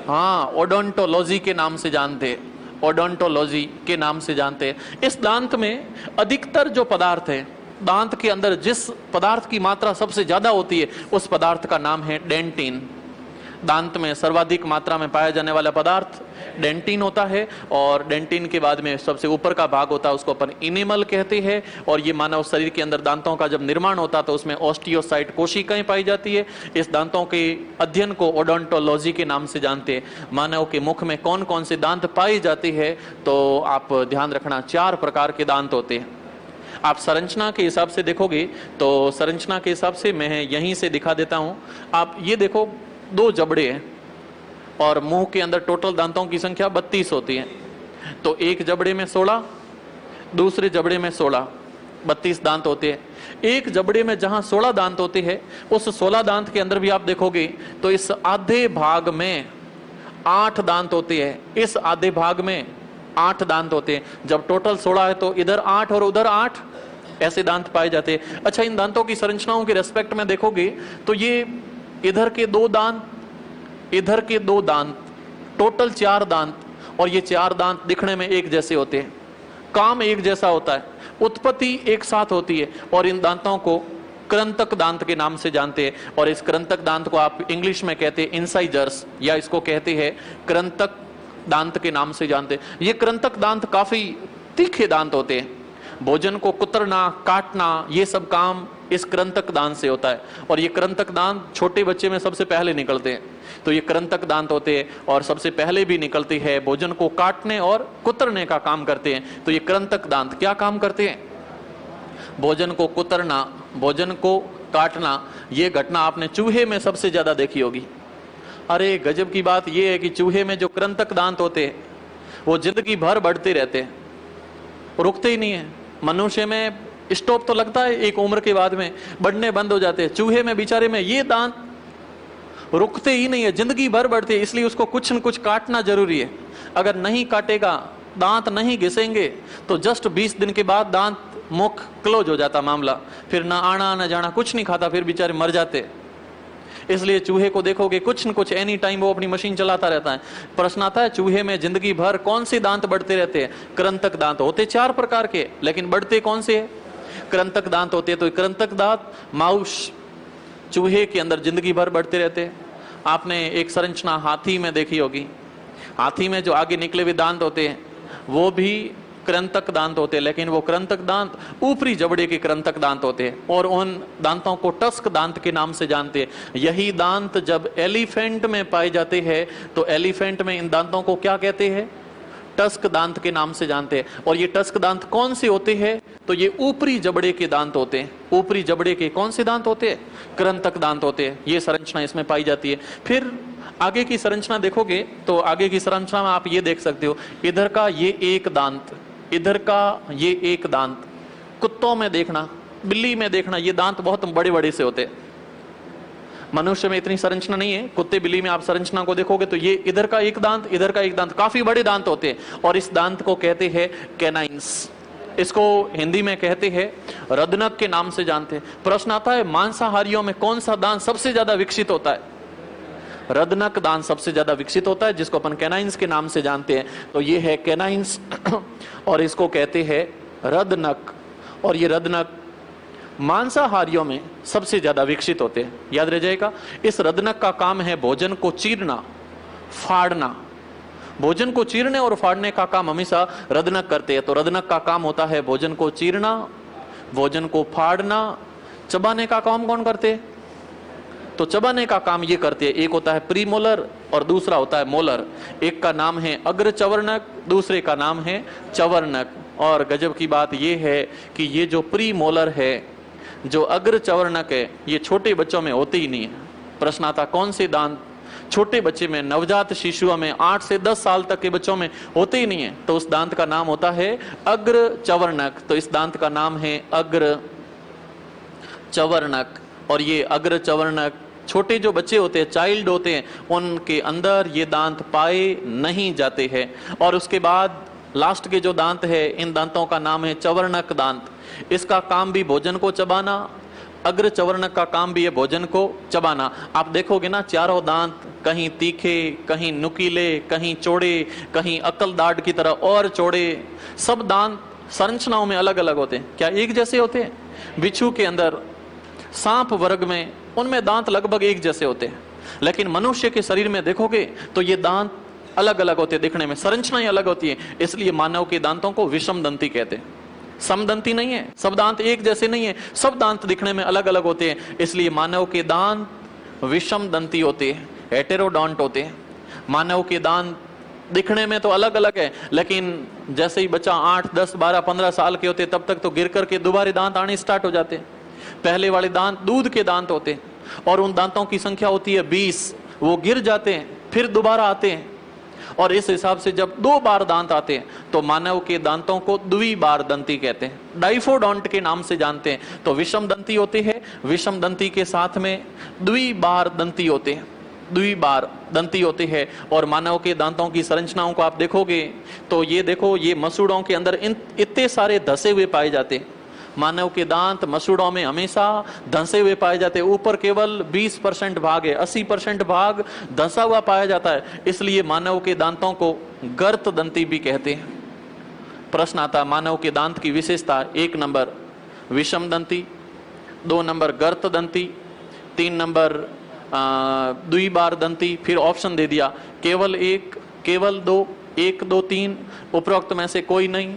हाँ, ओडोंटोलॉजी के नाम से जानते हैं। ओडोंटोलॉजी के नाम से जानते हैं। इस दांत में अधिकतर जो पदार्थ है, दांत के अंदर जिस पदार्थ की मात्रा सबसे ज्यादा होती है, उस पदार्थ का नाम है डेंटिन। दांत में सर्वाधिक मात्रा में पाया जाने वाला पदार्थ डेंटिन होता है। और डेंटिन के बाद में सबसे ऊपर का भाग होता है, उसको अपन इनेमल कहते हैं। और ये मानव शरीर के अंदर दांतों का जब निर्माण होता है तो उसमें ऑस्टियोसाइट कोशिकाएं पाई जाती है। इस दांतों के अध्ययन को ओडोंटोलॉजी के नाम से जानते हैं। मानव के मुख में कौन कौन से दांत पाए जाते हैं, तो आप ध्यान रखना 4 प्रकार के दांत होते हैं। आप संरचना के हिसाब से देखोगे तो संरचना के हिसाब से मैं यहीं से दिखा देता हूं। आप ये देखो, 2 जबड़े हैं और मुंह के अंदर टोटल दांतों की संख्या 32 होती है। तो एक जबड़े में 16, दूसरे जबड़े में 16, 32 दांत होते हैं। एक जबड़े में जहां 16 दांत होते हैं, उस 16 दांत के अंदर भी आप देखोगे तो इस आधे भाग में 8 दांत होते हैं। इस आधे भाग में 8 दांत होते हैं। जब टोटल 16 है तो इधर 8 और उधर 8 ऐसे दांत पाए जाते हैं। अच्छा, इन दांतों की संरचनाओं के रेस्पेक्ट में देखोगे तो ये इधर के 2 दांत, इधर के 2 दांत, टोटल 4 दांत। और ये 4 दांत दिखने में एक जैसे होते हैं, काम एक जैसा होता है, उत्पत्ति एक साथ होती है। और इन दांतों को कृंतक दांत के नाम से जानते हैं। और इस कृंतक दांत को आप इंग्लिश में कहते हैं इंसाइजर्स, या इसको कहते हैं कृंतक दांत के नाम से जानते हैं। ये कृंतक दांत काफी तीखे दांत होते हैं। भोजन को कुतरना, काटना, ये सब काम इस कृंतक दांत से होता है। और ये कृंतक दांत छोटे बच्चे में सबसे पहले निकलते हैं। तो ये कृंतक दांत होते हैं और सबसे पहले भी निकलती है, भोजन को काटने और कुतरने का काम करते हैं। तो ये कृंतक दांत क्या काम करते हैं? भोजन को कुतरना, भोजन को काटना। ये घटना आपने चूहे में सबसे ज्यादा देखी होगी। अरे गजब की बात यह है कि चूहे में जो कृंतक दांत होते हैं वो जिंदगी भर बढ़ते रहते हैं, रुकते ही नहीं है। मनुष्य में स्टॉप तो लगता है एक उम्र के बाद में, बढ़ने बंद हो जाते हैं। चूहे में बेचारे में ये दांत रुकते ही नहीं है, जिंदगी भर बढ़ते हैं। इसलिए उसको कुछ न कुछ काटना जरूरी है। अगर नहीं काटेगा, दांत नहीं घिसेंगे तो जस्ट 20 दिन के बाद दांत मुख क्लोज हो जाता मामला। फिर ना आना ना जाना, कुछ नहीं खाता, फिर बेचारे मर जाते। इसलिए चूहे को देखोगे कुछ न कुछ एनी टाइम वो अपनी मशीन चलाता रहता है। प्रश्न आता है चूहे में जिंदगी भर कौन से दांत बढ़ते रहते हैं? कृंतक दांत होते 4 प्रकार के, लेकिन बढ़ते कौन से हैं? कृंतक दांत होते हैं। तो कृंतक दांत माउस चूहे के अंदर जिंदगी भर बढ़ते रहते हैं। आपने एक संरचना हाथी में देखी होगी, हाथी में जो आगे निकले हुए दांत होते हैं वो भी कृंतक दांत होते हैं, लेकिन वो कृंतक दांत ऊपरी जबड़े के कृंतक दांत होते हैं और उन दांतों को टस्क दांत के नाम से जानते हैं। यही दांत जब एलिफेंट में पाए जाते हैं तो एलिफेंट में इन दांतों को क्या कहते हैं? टस्क दांत के नाम से जानते हैं। और ये टस्क दांत कौन से होते हैं? तो ये ऊपरी जबड़े के दांत होते हैं। ऊपरी जबड़े के कौन से दांत होते हैं? कृंतक दांत होते हैं। ये संरचना इसमें पाई जाती है। फिर आगे की संरचना देखोगे तो आगे की संरचना में आप ये देख सकते हो, इधर का ये एक दांत, इधर का ये एक दांत। कुत्तों में देखना, बिल्ली में देखना, ये दांत बहुत बड़े बड़े से होते हैं। मनुष्य में इतनी संरचना नहीं है। कुत्ते बिल्ली में आप संरचना को देखोगे तो ये इधर का एक दांत, इधर का एक दांत, काफी बड़े दांत होते हैं और इस दांत को कहते हैं कैनाइंस। इसको हिंदी में कहते हैं रदनक के नाम से जानते हैं। प्रश्न आता है मांसाहारियों में कौन सा दांत सबसे ज्यादा विकसित होता है? रदनक दांत सबसे ज्यादा विकसित होता है, जिसको अपन कैनाइंस के नाम से जानते हैं। तो ये है कैनाइंस और इसको कहते हैं रदनक। और ये रदनक मांसाहारियों में सबसे ज्यादा विकसित होते हैं, याद रह जाएगा। इस रदनक का काम है भोजन को चीरना, फाड़ना। भोजन को चीरने और फाड़ने का काम हमेशा रदनक करते हैं। तो रदनक का काम होता है भोजन को चीरना, भोजन को फाड़ना। चबाने का काम कौन करते हैं? तो चबाने का काम ये करते हैं। एक होता है प्रीमोलर और दूसरा होता है मोलर। एक का नाम है अग्र चवर्णक, दूसरे का नाम है चवर्णक। और गजब की बात ये है कि ये जो प्रीमोलर है, जो अग्र चवर्णक है, ये छोटे बच्चों में होते ही नहीं है। प्रश्न आता कौन से दांत छोटे बच्चे में, नवजात शिशुओं में, 8 से 10 साल तक के बच्चों में होते ही नहीं है। तो उस दांत का नाम होता है अग्र चवर्णक। तो इस दांत का नाम है अग्र चवर्णक। और ये अग्र चवर्णक छोटे जो बच्चे होते हैं, चाइल्ड होते हैं, उनके अंदर ये दांत पाए नहीं जाते हैं। और उसके बाद लास्ट के जो दांत है, इन दांतों का नाम है चवर्णक दांत। इसका काम भी भोजन को चबाना, अग्र चवर्णक का काम भी है भोजन को चबाना। आप देखोगे ना, चारों दांत कहीं तीखे, कहीं नुकीले, कहीं चौड़े, कहीं अकलदाढ़ की तरह और चौड़े। सब दांत संरचनाओं में अलग अलग होते हैं। क्या एक जैसे होते हैं? बिच्छू के अंदर, सांप वर्ग में, उनमें दांत लगभग एक जैसे होते हैं। लेकिन मनुष्य के शरीर में देखोगे तो ये दांत अलग अलग होते हैं, दिखने में संरचनाएं अलग होती हैं। इसलिए मानव के दांतों को विषम दंती कहते हैं। समदंती नहीं है, सब दांत एक जैसे नहीं है, सब दांत दिखने में अलग अलग होते हैं। इसलिए मानव के दांत विषम दंती होते हैं, हेटेरोडोंट होते हैं। मानव के दांत दिखने में तो अलग अलग है, लेकिन जैसे ही बच्चा 8, 10, 12, 15 साल के होते तब तक तो गिर करके दोबारा दांत आने स्टार्ट हो जाते हैं। पहले वाले दांत दूध के दांत होते हैं और उन दांतों की संख्या होती है 20। वो गिर जाते हैं, फिर दोबारा आते हैं। और इस हिसाब से जब 2 बार दांत आते हैं तो मानव के दांतों को द्विबार दंती कहते हैं, डाइफोडोंट के नाम से जानते हैं। तो विषम दंती होते हैं, विषम दंती के साथ में द्विबार दंती होते हैं, द्विबार दंती होते हैं। और मानव के दांतों की संरचनाओं को आप देखोगे तो ये देखो, ये मसूड़ों के अंदर इतने सारे धसे हुए पाए जाते हैं। मानव के दांत मसूड़ों में हमेशा धंसे हुए पाए जाते हैं। ऊपर केवल 20% भाग है, 80% भाग धंसा हुआ पाया जाता है। इसलिए मानव के दांतों को गर्त दंती भी कहते हैं। प्रश्न आता मानव के दांत की विशेषता, 1 नंबर विषम दंती, 2 नंबर गर्त दंती, 3 नंबर द्विबार दंती। फिर ऑप्शन दे दिया केवल 1, केवल 2, 1, 2, 3, उपरोक्त में से कोई नहीं।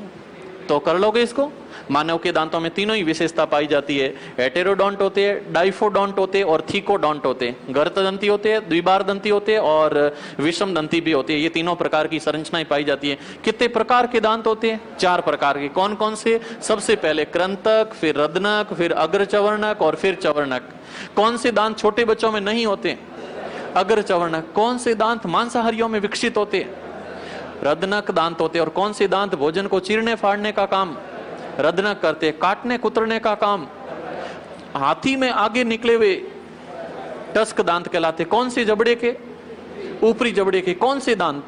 तो कर लोगे इसको। मानव के दांतों में तीनों ही विशेषता पाई जाती है। हेटेरोडोंट होते हैं, डाइफोडोंट होते हैं और थीकोडोंट होते हैं। गर्त दंती होते हैं, द्विबार दंती होते हैं और विषम दंती भी होती है। ये तीनों प्रकार की संरचनाएं पाई जाती है। कितने प्रकार के दांत होते हैं? 4 प्रकार के। कौन कौन से? सबसे पहले कृंतक, फिर रदनक, फिर अग्र चवर्णक और फिर चवर्णक। कौन से दांत छोटे बच्चों में नहीं होते? अग्र चवर्णक। कौन से दांत मांसाहारियों में विकसित होते हैं? रदनक दांत होते हैं। और कौन से दांत भोजन को चीरने फाड़ने का काम रदनक करते हैं, काटने कुतरने का काम हाथी में आगे निकले हुए टस्क दांत कहलाते। कौन से जबड़े के? ऊपरी जबड़े के। कौन से दांत?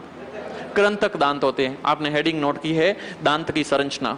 कृंतक दांत होते हैं। आपने हेडिंग नोट की है, दांत की संरचना।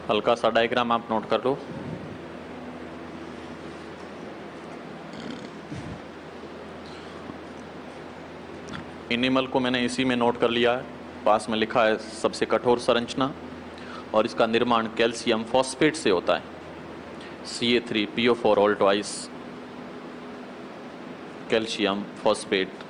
हल्का सा डायग्राम आप नोट कर लो। एनिमल को मैंने इसी में नोट कर लिया है। पास में लिखा है सबसे कठोर संरचना, और इसका निर्माण कैल्शियम फॉस्फेट से होता है, Ca3PO4 all twice, calcium phosphate.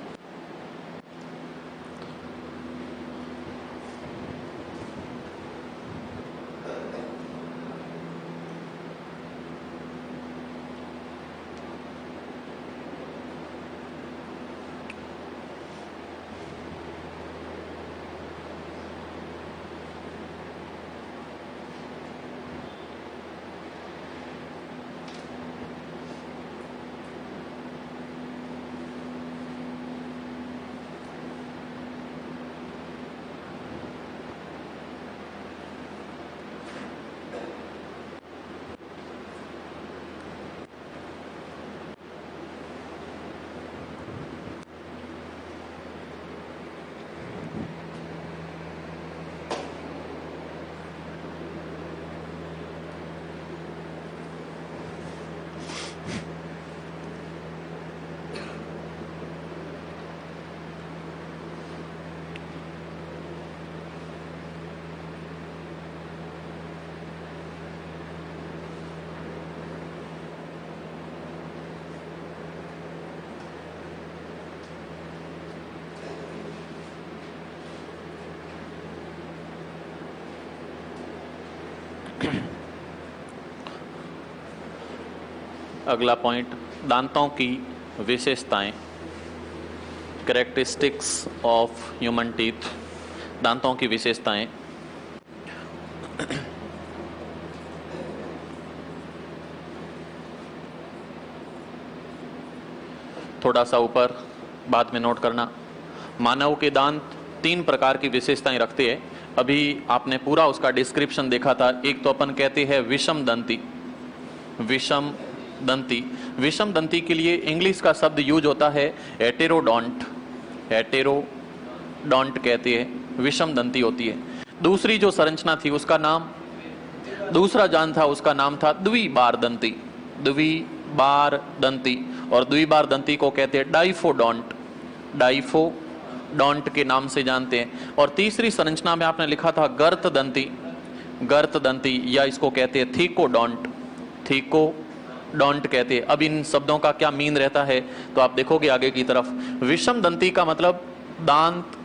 अगला पॉइंट, दांतों की विशेषताएं, कैरेक्टरिस्टिक्स ऑफ ह्यूमन टीथ। दांतों की विशेषताएं। थोड़ा सा ऊपर बाद में नोट करना। मानव के दांत 3 प्रकार की विशेषताएं रखते हैं। अभी आपने पूरा उसका डिस्क्रिप्शन देखा था। एक तो अपन कहते हैं विषम दंती। विषम दंती, विषम दंती के लिए इंग्लिश का शब्द यूज होता है हेटेरोडोंट। हेटेरोडोंट कहते हैं, विषम दंती होती है। दूसरी जो संरचना थी उसका नाम, दूसरा जान था उसका नाम था द्विबार दंती। द्विबार दंती, और द्विबार दंती को कहते हैं डाइफोडोंट। डाइफोडोंट के नाम से जानते हैं। और तीसरी संरचना में आपने लिखा था गर्त दंती। गर्त दंती, या इसको कहते हैं थीकोडोंट। थीकोडोंट कहते हैं। अब इन शब्दों का क्या मीन रहता है तो आप देखोगे आगे की तरफ। विषम दंती का मतलब दांत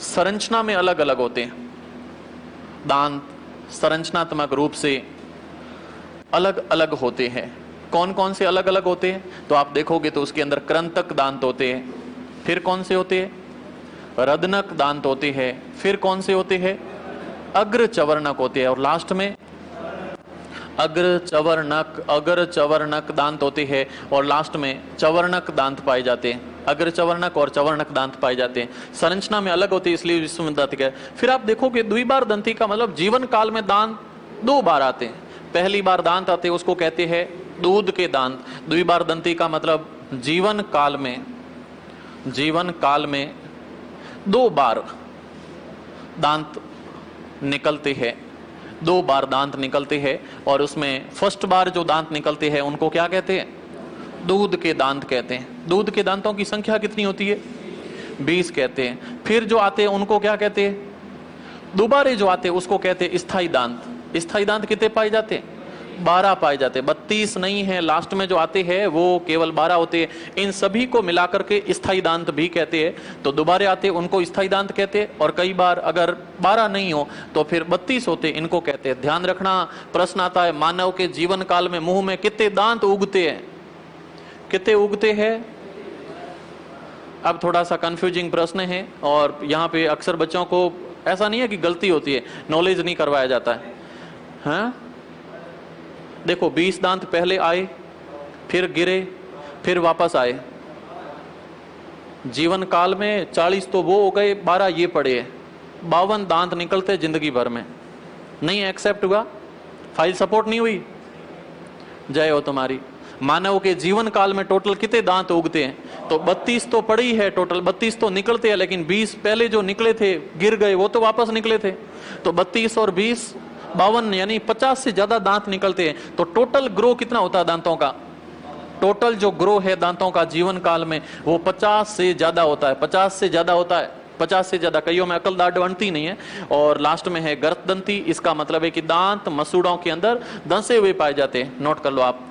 संरचना में अलग अलग होते हैं। दांत संरचनात्मक रूप से अलग अलग होते हैं। कौन कौन से अलग अलग होते हैं तो आप देखोगे तो उसके अंदर कृंतक दांत होते हैं। फिर कौन से होते हैं? रदनक दांत होते हैं। फिर कौन से होते हैं? अग्र चवर्णक होते हैं। और लास्ट में अग्र चवर्णक दांत होते हैं। और लास्ट में चवर्णक दांत पाए जाते हैं। अग्र चवर्णक और चवर्णक दांत पाए जाते हैं। संरचना में अलग होती है, इसलिए विषम दंती है। फिर आप देखोगे द्विबार दंती का मतलब जीवन काल में दांत 2 बार आते हैं। पहली बार दांत आते हैं उसको कहते हैं दूध के दांत। द्विबार दंती का मतलब जीवन काल में 2 बार दांत निकलते हैं। 2 बार दांत निकलते हैं। और उसमें फर्स्ट बार जो दांत निकलते हैं उनको क्या कहते हैं? दूध के दांत कहते हैं। दूध के दांतों की संख्या कितनी होती है? 20 कहते हैं। फिर जो आते हैं उनको क्या कहते हैं? दोबारे जो आते हैं उसको कहते हैं स्थायी दांत। स्थायी दांत कितने पाए जाते हैं? 12 पाए जाते हैं। 32 नहीं है, लास्ट में जो आते हैं वो केवल 12 होते हैं। इन सभी को मिलाकर के स्थायी दांत भी कहते हैं। तो दोबारे आते हैं उनको स्थायी दांत कहते हैं। और कई बार अगर 12 नहीं हो तो फिर 32 होते, इनको कहते हैं। ध्यान रखना, प्रश्न आता है मानव के जीवन काल में मुंह में कितने दांत उगते हैं? कितने उगते हैं? अब थोड़ा सा कंफ्यूजिंग प्रश्न है, और यहाँ पे अक्सर बच्चों को ऐसा नहीं है कि गलती होती है, नॉलेज नहीं करवाया जाता है। हाँ, देखो 20 दांत पहले आए, फिर गिरे, फिर वापस आए। जीवन काल में 40 तो वो हो गए, 12 ये पड़े हैं। 52 दांत निकलते जिंदगी भर में। नहीं एक्सेप्ट हुआ, फाइल सपोर्ट नहीं हुई, जय हो तुम्हारी। मानव के जीवन काल में टोटल कितने दांत उगते हैं? तो 32 तो पड़ी है टोटल, 32 तो निकलते हैं, लेकिन 20 पहले जो निकले थे गिर गए, वो तो वापस निकले थे। तो 32 और 20 52 यानी 50 से ज्यादा दांत निकलते हैं। तो टोटल ग्रो कितना होता है दांतों का? टोटल जो ग्रो है दांतों का जीवन काल में वो 50 से ज्यादा होता है। 50 से ज्यादा होता है, 50 से ज्यादा। कईयों में अकल दाढ़ बनती नहीं है। और लास्ट में है गर्तदंती। इसका मतलब है कि दांत मसूड़ों के अंदर धंसे हुए पाए जाते हैं। नोट कर लो आप।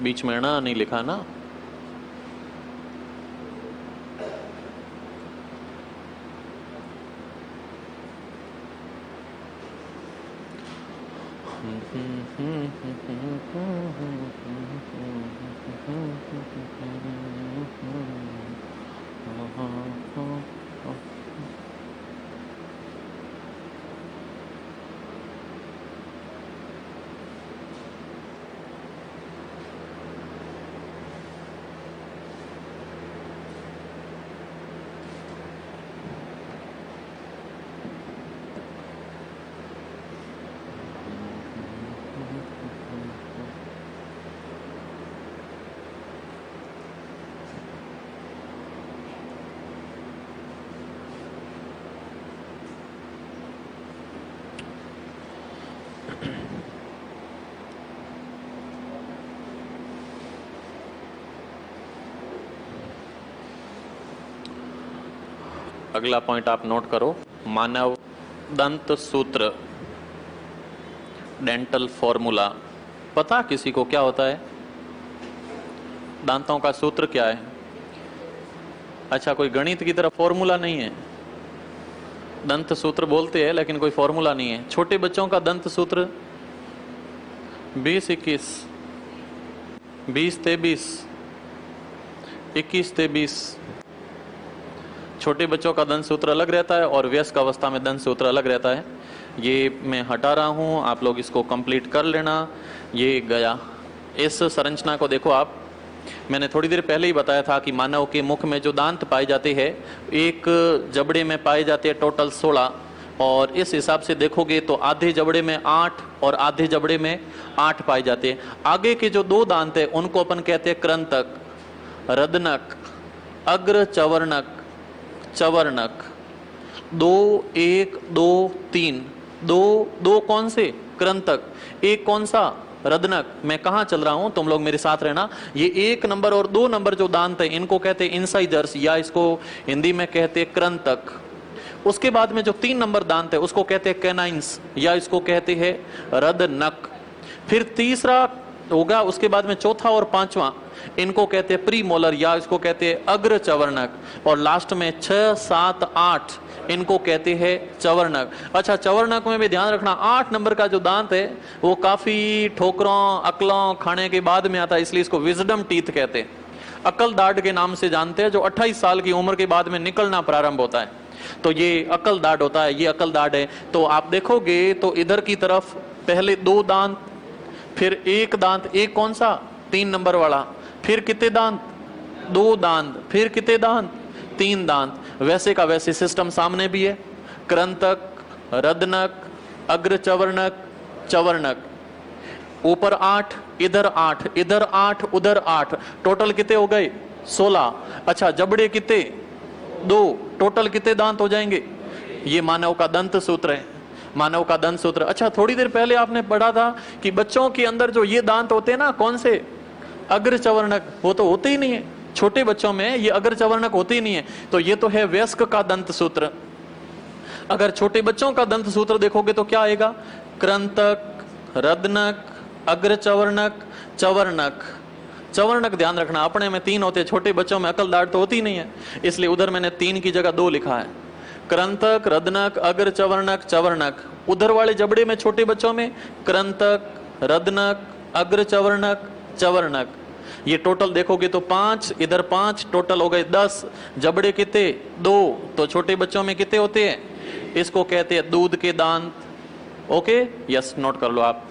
बीच में ना नहीं लिखा ना। अगला पॉइंट आप नोट करो। मानव दंत सूत्र, डेंटल फॉर्मूला। पता किसी को क्या होता है? दांतों का सूत्र क्या है? अच्छा, कोई गणित की तरह फॉर्मूला नहीं है। दंत सूत्र बोलते हैं लेकिन कोई फॉर्मूला नहीं है। छोटे बच्चों का दंत सूत्र 20 21, 20 23, 21 23। छोटे बच्चों का दंत सूत्र अलग रहता है और वयस्क अवस्था में दंत सूत्र अलग रहता है। ये मैं हटा रहा हूं, आप लोग इसको कंप्लीट कर लेना। ये गया। इस संरचना को देखो आप। मैंने थोड़ी देर पहले ही बताया था कि मानव के मुख में जो दांत पाए जाते हैं, एक जबड़े में पाए जाते हैं टोटल 16, और इस हिसाब से देखोगे तो आधे जबड़े में 8 और आधे जबड़े में 8 पाए जाते हैं। आगे के जो 2 दांत है उनको अपन कहते हैं कृंतक, रदनक, अग्र चवर्णक, चवर्णक। 2 1 2 3, 2 कौन से? कृंतक। एक कौन सा? रदनक। मैं कहां चल रहा हूं, तुम लोग मेरे साथ रहना। ये 1 नंबर और 2 नंबर जो दांत है इनको कहते हैं इंसाइजर्स, या इसको हिंदी में कहते हैं कृंतक। उसके बाद में जो 3 नंबर दांत है उसको कहते हैं कैनाइंस, या इसको कहते हैं रदनक। फिर तीसरा होगा, उसके बाद में चौथा और पांचवा, इनको कहते हैं प्रीमोलर, या इसको कहते हैं अग्र चवर्णक। और लास्ट में 6 7 8 इनको कहते हैं चवर्णक। अच्छा, चवर्णक में भी ध्यान रखना, 8 नंबर का जो दांत है वो काफी ठोकरों अकलों खाने के बाद में आता है, इसलिए इसको विजडम टीथ कहते हैं। अकल दाढ़ के नाम से जानते हैं, जो 28 साल की उम्र के बाद में निकलना प्रारंभ होता है, तो ये अकल दाढ़ होता है, ये अकल दाढ़ है। तो आप देखोगे तो इधर की तरफ पहले 2 दांत, फिर 1 दांत, एक कौन सा? 3 नंबर वाला, फिर कितने दांत? 2 दांत, फिर कितने दांत? 3 दांत। वैसे का वैसे सिस्टम सामने भी है, कृंतक, रदनक, अग्र चवर्णक, चवर्णक। ऊपर 8, इधर 8, इधर 8, उधर 8, टोटल कितने हो गए? 16। अच्छा, जबड़े कितने? 2, टोटल कितने दांत हो जाएंगे? ये मानव का दंत सूत्र है, मानव का दंत सूत्र। अच्छा, थोड़ी देर पहले आपने पढ़ा था कि बच्चों के अंदर जो ये दांत होते हैं ना, कौन से? अग्र चवर्णक, वो तो होते ही नहीं है छोटे बच्चों में, ये अग्र चवर्णक होते ही नहीं है। तो ये तो है वयस्क का दंत सूत्र। अगर छोटे बच्चों का दंत सूत्र देखोगे तो क्या आएगा? कृंतक, रदनक, अग्र चवर्णक, चवर्णक। चवर्णक ध्यान रखना, अपने में 3 होते हैं, छोटे बच्चों में अकल दाढ़ तो होती नहीं है, इसलिए उधर मैंने 3 की जगह 2 लिखा है। कृंतक, रदनक, अग्र चवर्णक, चवर्णक। उधर वाले जबड़े में छोटे बच्चों में कृंतक, रदनक, अग्र चवर्णक, चवर्णक। ये टोटल देखोगे तो 5, इधर 5, टोटल हो गए 10। जबड़े कितने? 2। तो छोटे बच्चों में कितने होते हैं? इसको कहते हैं दूध के दांत। ओके, यस, नोट कर लो आप।